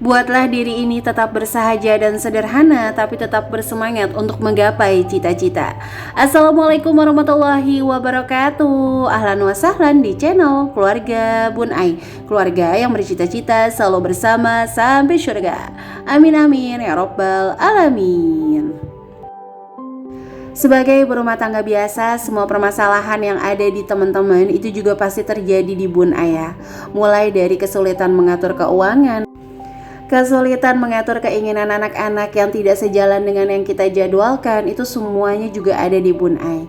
Buatlah diri ini tetap bersahaja dan sederhana, tapi tetap bersemangat untuk menggapai cita-cita. Assalamualaikum warahmatullahi wabarakatuh. Ahlan wa sahlan di channel Keluarga Bun Ai, keluarga yang bercita-cita selalu bersama sampai surga. Amin amin ya robbal alamin. Sebagai berumah tangga biasa, semua permasalahan yang ada di teman-teman itu juga pasti terjadi di Bun Ai. Mulai dari kesulitan mengatur keuangan, kesulitan mengatur keinginan anak-anak yang tidak sejalan dengan yang kita jadwalkan, itu semuanya juga ada di Bun Ai.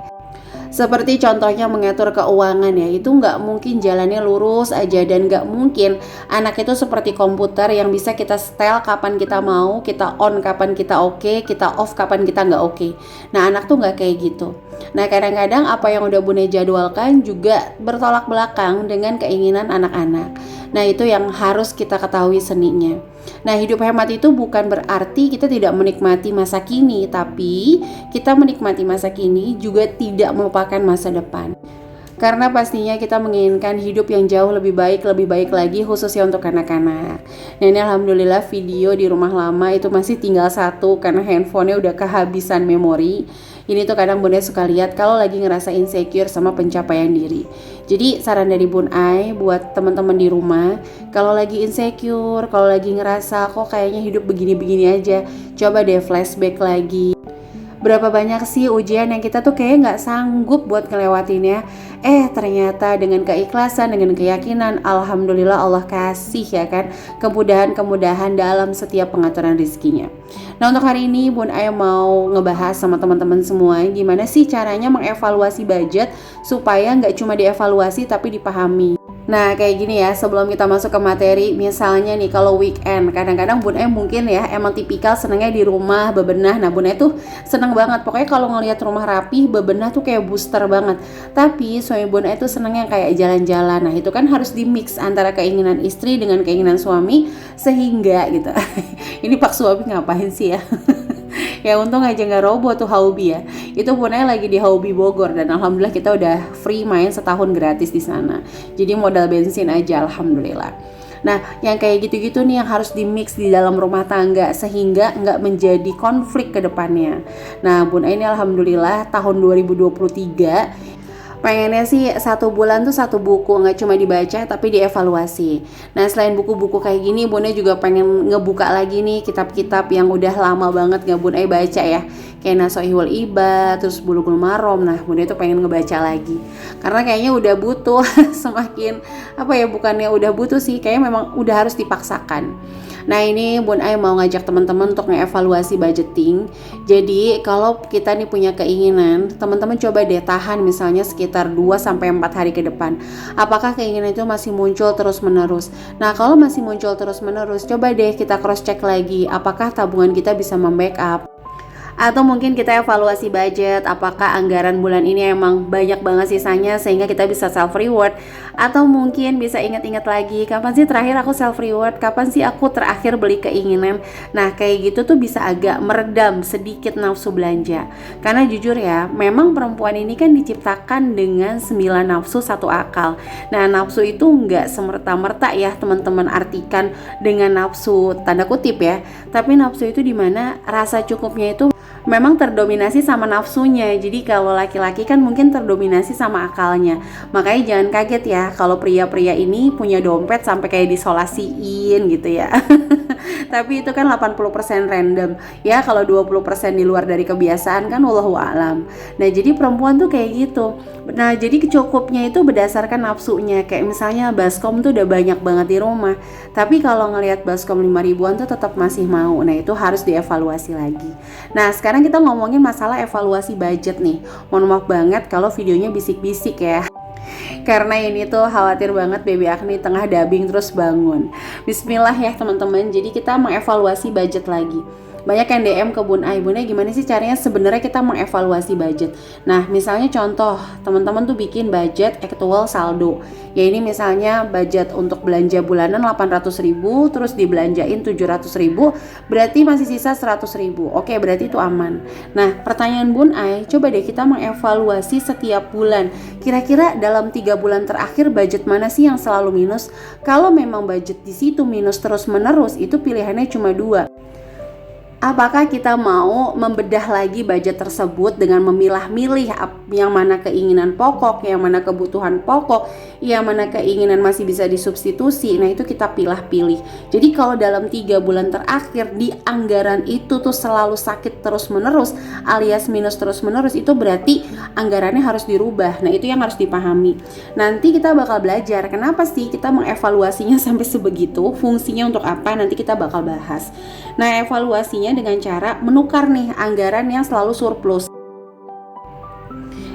Seperti contohnya mengatur keuangan ya, itu nggak mungkin jalannya lurus aja, dan nggak mungkin anak itu seperti komputer yang bisa kita setel kapan kita mau, kita on kapan kita oke, kita off kapan kita nggak oke. Nah anak tuh nggak kayak gitu. Nah kadang-kadang apa yang udah Bunda jadwalkan juga bertolak belakang dengan keinginan anak-anak. Nah itu yang harus kita ketahui seninya. Nah hidup hemat itu bukan berarti kita tidak menikmati masa kini, tapi kita menikmati masa kini juga tidak melupakan masa depan. Karena pastinya kita menginginkan hidup yang jauh lebih baik lagi khususnya untuk anak-anak. Nah ini alhamdulillah video di rumah lama itu masih tinggal satu karena handphonenya udah kehabisan memori. Ini tuh kadang Bunda suka lihat kalau lagi ngerasa insecure sama pencapaian diri. Jadi saran dari Bun Ai buat teman-teman di rumah, kalau lagi insecure, kalau lagi ngerasa kok kayaknya hidup begini-begini aja, coba deh flashback lagi. Berapa banyak sih ujian yang kita tuh kayak nggak sanggup buat ngelewatinnya. Ternyata dengan keikhlasan, dengan keyakinan, alhamdulillah Allah kasih ya kan kemudahan-kemudahan dalam setiap pengaturan rezekinya. Nah untuk hari ini Bun Ai mau ngebahas sama teman-teman semua gimana sih caranya mengevaluasi budget supaya nggak cuma dievaluasi tapi dipahami. Nah kayak gini ya, sebelum kita masuk ke materi, misalnya nih kalau weekend, kadang-kadang Bun Ai mungkin ya emang tipikal senengnya di rumah bebenah. Nah Bun Ai tuh seneng banget, pokoknya kalau ngelihat rumah rapi, bebenah tuh kayak booster banget. Tapi suami Bun Ai tuh senengnya kayak jalan-jalan. Nah itu kan harus di mix antara keinginan istri dengan keinginan suami, sehingga gitu. Ini Pak suami ngapain sih ya? Ya untung aja nggak roboh tuh Haubi ya. Itu Bun Ai lagi di Haubi Bogor, dan alhamdulillah kita udah free main setahun gratis di sana. Jadi modal bensin aja alhamdulillah. Nah yang kayak gitu-gitu nih yang harus di mix di dalam rumah tangga sehingga nggak menjadi konflik ke depannya. Nah Bun Ai ini alhamdulillah tahun 2023 pengennya sih 1 bulan tuh 1 buku, nggak cuma dibaca tapi dievaluasi. Nah selain buku-buku kayak gini, Bun Ai juga pengen ngebuka lagi nih kitab-kitab yang udah lama banget nggak Bun Ai baca ya, kayak Nashōihul Ibad, terus Bulughul Maram. Nah Bun Ai tuh pengen ngebaca lagi karena kayaknya udah butuh semakin apa ya, bukannya udah butuh sih, kayaknya memang udah harus dipaksakan. Nah ini Bun Ai mau ngajak teman-teman untuk ngevaluasi budgeting. Jadi kalau kita nih punya keinginan, teman-teman coba deh tahan misalnya sekitar 2-4 hari ke depan. Apakah keinginan itu masih muncul terus-menerus? Nah kalau masih muncul terus-menerus, coba deh kita cross check lagi, apakah tabungan kita bisa membackup? Atau mungkin kita evaluasi budget, apakah anggaran bulan ini emang banyak banget sisanya sehingga kita bisa self reward. Atau mungkin bisa ingat-ingat lagi, kapan sih terakhir aku self reward, kapan sih aku terakhir beli keinginan. Nah kayak gitu tuh bisa agak meredam sedikit nafsu belanja. Karena jujur ya, memang perempuan ini kan diciptakan dengan 9 nafsu 1 akal. Nah nafsu itu nggak semerta-merta ya teman-teman artikan dengan nafsu tanda kutip ya, tapi nafsu itu dimana rasa cukupnya itu memang terdominasi sama nafsunya. Jadi kalau laki-laki kan mungkin terdominasi sama akalnya. Makanya jangan kaget ya kalau pria-pria ini punya dompet sampai kayak disolasiin gitu ya. Tapi itu kan 80% random. Ya kalau 20% di luar dari kebiasaan kan wallahu a'lam. Nah jadi perempuan tuh kayak gitu. Nah jadi kecukupnya itu berdasarkan nafsunya. Kayak misalnya baskom tuh udah banyak banget di rumah, tapi kalau ngelihat baskom 5 ribuan tuh tetap masih mau. Nah itu harus dievaluasi lagi. Nah sekarang kita ngomongin masalah evaluasi budget nih. Mohon maaf banget kalau videonya bisik-bisik ya, karena ini tuh khawatir banget Baby Agni tengah dubbing terus bangun. Bismillah ya teman-teman. Jadi kita mengevaluasi budget lagi. banyak yang DM ke Bun Ai, gimana sih caranya sebenarnya kita mengevaluasi budget. Nah misalnya contoh teman-teman tuh bikin budget actual saldo, ya ini misalnya budget untuk belanja bulanan 800.000 terus dibelanjain 700.000, berarti masih sisa 100.000. Oke, berarti itu aman. Nah pertanyaan Bun Ai, coba deh kita mengevaluasi setiap bulan, kira-kira dalam 3 bulan terakhir budget mana sih yang selalu minus. Kalau memang budget di situ minus terus menerus, itu pilihannya cuma 2. Apakah kita mau membedah lagi budget tersebut dengan memilah-milih yang mana keinginan pokok, yang mana kebutuhan pokok, yang mana keinginan masih bisa disubstitusi. Nah itu kita pilih-pilih. Jadi kalau dalam 3 bulan terakhir di anggaran itu tuh selalu sakit terus-menerus alias minus terus-menerus, itu berarti anggarannya harus dirubah. Nah itu yang harus dipahami. Nanti kita bakal belajar kenapa sih kita mengevaluasinya sampai sebegitu, fungsinya untuk apa, nanti kita bakal bahas. Nah evaluasinya dengan cara menukar nih anggaran yang selalu surplus.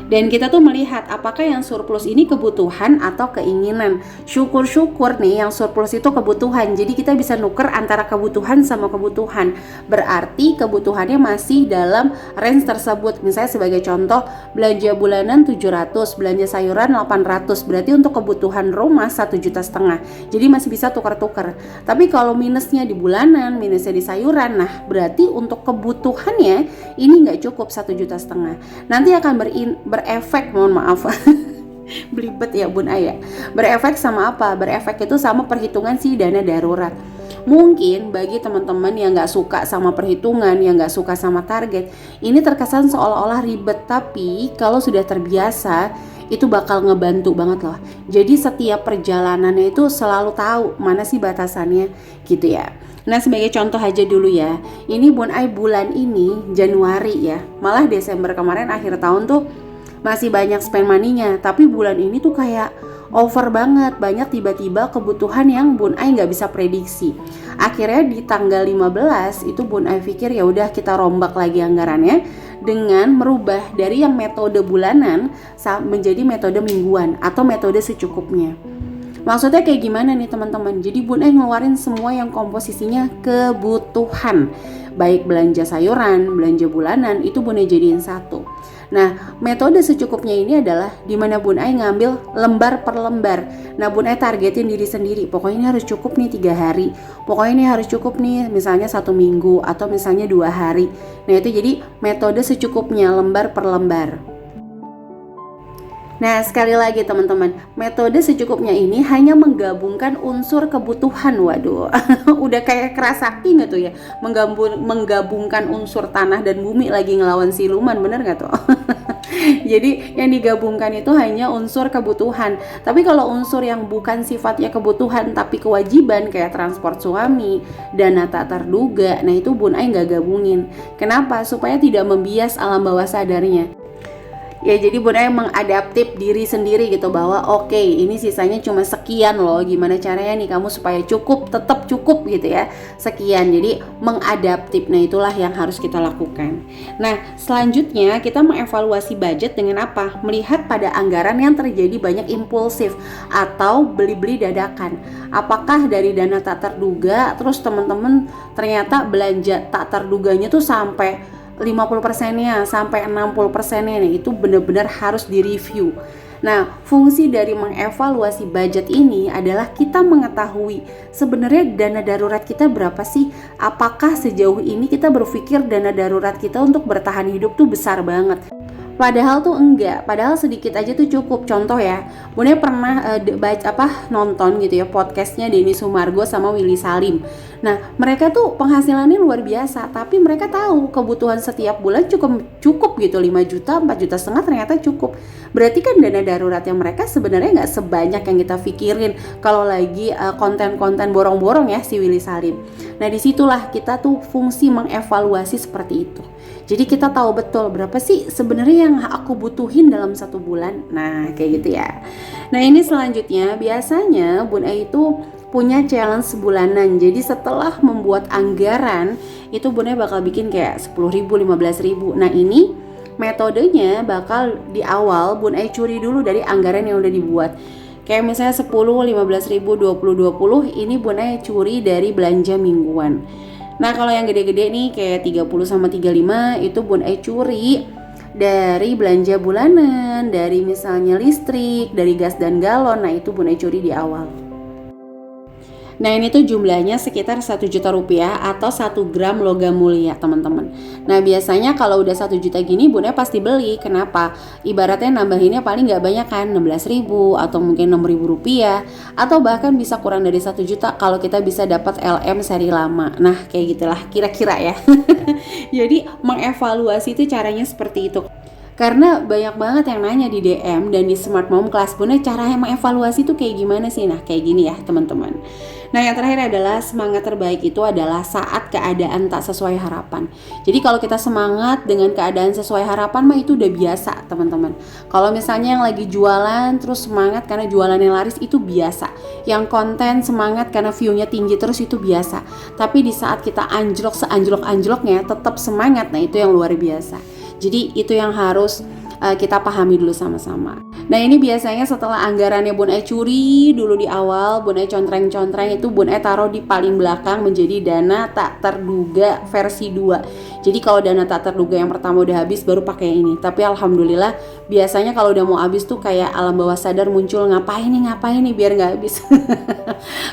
Dan kita tuh melihat apakah yang surplus ini kebutuhan atau keinginan. Syukur-syukur nih yang surplus itu kebutuhan. Jadi kita bisa nuker antara kebutuhan sama kebutuhan. Berarti kebutuhannya masih dalam range tersebut. Misalnya sebagai contoh, belanja bulanan 700, belanja sayuran 800. Berarti untuk kebutuhan rumah 1,5 juta. Jadi masih bisa tukar-tukar. Tapi kalau minusnya di bulanan, minusnya di sayuran, nah berarti untuk kebutuhannya ini nggak cukup 1,5 juta. Nanti akan berefek, mohon maaf belibet ya Bun Ai. Berefek sama apa? Berefek itu sama perhitungan si dana darurat. Mungkin bagi teman-teman yang gak suka sama perhitungan, yang gak suka sama target, ini terkesan seolah-olah ribet. Tapi kalau sudah terbiasa, itu bakal ngebantu banget loh. Jadi setiap perjalanannya itu selalu tahu mana sih batasannya gitu ya. Nah sebagai contoh aja dulu ya, ini Bun Ai bulan ini Januari ya, malah Desember kemarin akhir tahun tuh masih banyak spend money-nya, tapi bulan ini tuh kayak over banget, banyak tiba-tiba kebutuhan yang Bun Ai nggak bisa prediksi. Akhirnya di tanggal 15 itu Bun Ai pikir ya udah kita rombak lagi anggarannya dengan merubah dari yang metode bulanan menjadi metode mingguan atau metode secukupnya. Maksudnya kayak gimana nih teman-teman? Jadi Bun Ai ngeluarin semua yang komposisinya kebutuhan, baik belanja sayuran, belanja bulanan, itu Bun Ai jadiin satu. Nah, metode secukupnya ini adalah dimana Bun Ai ngambil lembar per lembar. Nah, Bun Ai targetin diri sendiri. Pokoknya ini harus cukup nih 3 hari. Pokoknya ini harus cukup nih misalnya 1 minggu atau misalnya 2 hari. Nah, itu jadi metode secukupnya, lembar per lembar. Nah sekali lagi teman-teman, metode secukupnya ini hanya menggabungkan unsur kebutuhan. Waduh, udah kayak kerasakti gak tuh ya, menggabungkan unsur tanah dan bumi lagi ngelawan siluman, bener gak tuh? Jadi yang digabungkan itu hanya unsur kebutuhan. Tapi kalau unsur yang bukan sifatnya kebutuhan tapi kewajiban kayak transport suami, dana tak terduga, nah itu Bun Ai gak gabungin. Kenapa? Supaya tidak membias alam bawah sadarnya. Ya jadi Bun Ai mengadaptif diri sendiri gitu bahwa oke, ini sisanya cuma sekian loh, gimana caranya nih kamu supaya cukup, tetap cukup gitu ya, sekian. Jadi mengadaptif, nah itulah yang harus kita lakukan. Nah selanjutnya kita mengevaluasi budget dengan apa? Melihat pada anggaran yang terjadi banyak impulsif atau beli-beli dadakan. Apakah dari dana tak terduga, terus teman-teman ternyata belanja tak terduganya tuh sampai 50%-nya sampai 60%-nya nih, itu benar-benar harus direview. Nah, fungsi dari mengevaluasi budget ini adalah kita mengetahui sebenarnya dana darurat kita berapa sih? Apakah sejauh ini kita berpikir dana darurat kita untuk bertahan hidup tuh besar banget? Padahal tuh enggak, padahal sedikit aja tuh cukup. Contoh ya, Bun Ai pernah nonton gitu ya podcastnya Denny Sumargo sama Willy Salim. Nah mereka tuh penghasilannya luar biasa, tapi mereka tahu kebutuhan setiap bulan cukup gitu, 5 juta, 4,5 juta ternyata cukup. Berarti kan dana daruratnya mereka sebenarnya nggak sebanyak yang kita pikirin kalau lagi konten-konten borong-borong ya si Willy Salim. Nah disitulah kita tuh fungsi mengevaluasi seperti itu. Jadi kita tahu betul berapa sih sebenarnya yang aku butuhin dalam 1 bulan. Nah kayak gitu ya. Nah ini selanjutnya biasanya Bun Ai itu punya challenge bulanan. Jadi setelah membuat anggaran itu Bun Ai bakal bikin kayak 10.000, 15.000. Nah ini metodenya bakal di awal Bun Ai curi dulu dari anggaran yang udah dibuat. Kayak misalnya 10, 15.000, 20, ini Bun Ai curi dari belanja mingguan. Nah kalau yang gede-gede nih kayak 30 sama 35 itu Bun curi dari belanja bulanan, dari misalnya listrik, dari gas dan galon. Nah itu Bun curi di awal. Nah ini tuh jumlahnya sekitar 1 juta rupiah atau 1 gram logam mulia teman-teman. Nah biasanya kalau udah 1 juta gini Bunda pasti beli. Kenapa? Ibaratnya nambahinnya paling nggak banyak kan, 16.000 atau mungkin 6.000 rupiah, atau bahkan bisa kurang dari 1 juta kalau kita bisa dapat LM seri lama. Nah kayak gitulah kira-kira ya. Jadi mengevaluasi itu caranya seperti itu. Karena banyak banget yang nanya di DM dan di Smart Mom kelas Bunda, caranya mengevaluasi itu kayak gimana sih? Nah kayak gini ya teman-teman. Nah yang terakhir adalah semangat terbaik itu adalah saat keadaan tak sesuai harapan. Jadi kalau kita semangat dengan keadaan sesuai harapan mah itu udah biasa teman-teman. Kalau misalnya yang lagi jualan terus semangat karena jualannya laris itu biasa. Yang konten semangat karena view-nya tinggi terus itu biasa. Tapi di saat kita anjlok seanjlok-anjloknya tetap semangat, nah itu yang luar biasa. Jadi itu yang harus kita pahami dulu sama-sama. Nah ini biasanya setelah anggarannya Bun curi dulu di awal, Bun contreng-contreng itu Bun taruh di paling belakang menjadi dana tak terduga versi 2. Jadi kalau dana tak terduga yang pertama udah habis baru pakai ini. Tapi alhamdulillah biasanya kalau udah mau habis tuh kayak alam bawah sadar muncul, ngapain nih biar nggak habis.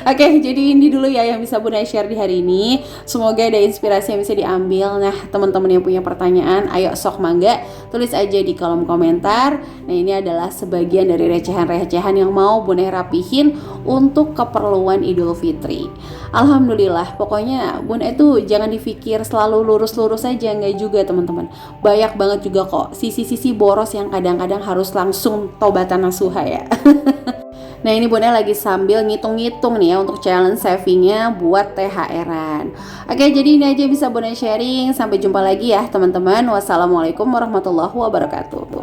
Oke, jadi ini dulu ya yang bisa Bun share di hari ini. Semoga ada inspirasi yang bisa diambil. Nah teman-teman yang punya pertanyaan, ayo sok mangga tulis aja di kolom komentar. Nah ini adalah sebagian dari recehan-recehan yang mau Bun rapihin untuk keperluan Idul Fitri. Alhamdulillah, pokoknya Bun itu jangan dipikir selalu lurus-lurus aja, enggak juga teman-teman. Banyak banget juga kok sisi-sisi boros yang kadang-kadang harus langsung tobatan nasuha ya. Nah ini Bunda lagi sambil ngitung-ngitung nih ya untuk challenge savingnya buat THR-an. Oke, jadi ini aja bisa Bunda sharing. Sampai jumpa lagi ya teman-teman. Wassalamualaikum warahmatullahi wabarakatuh.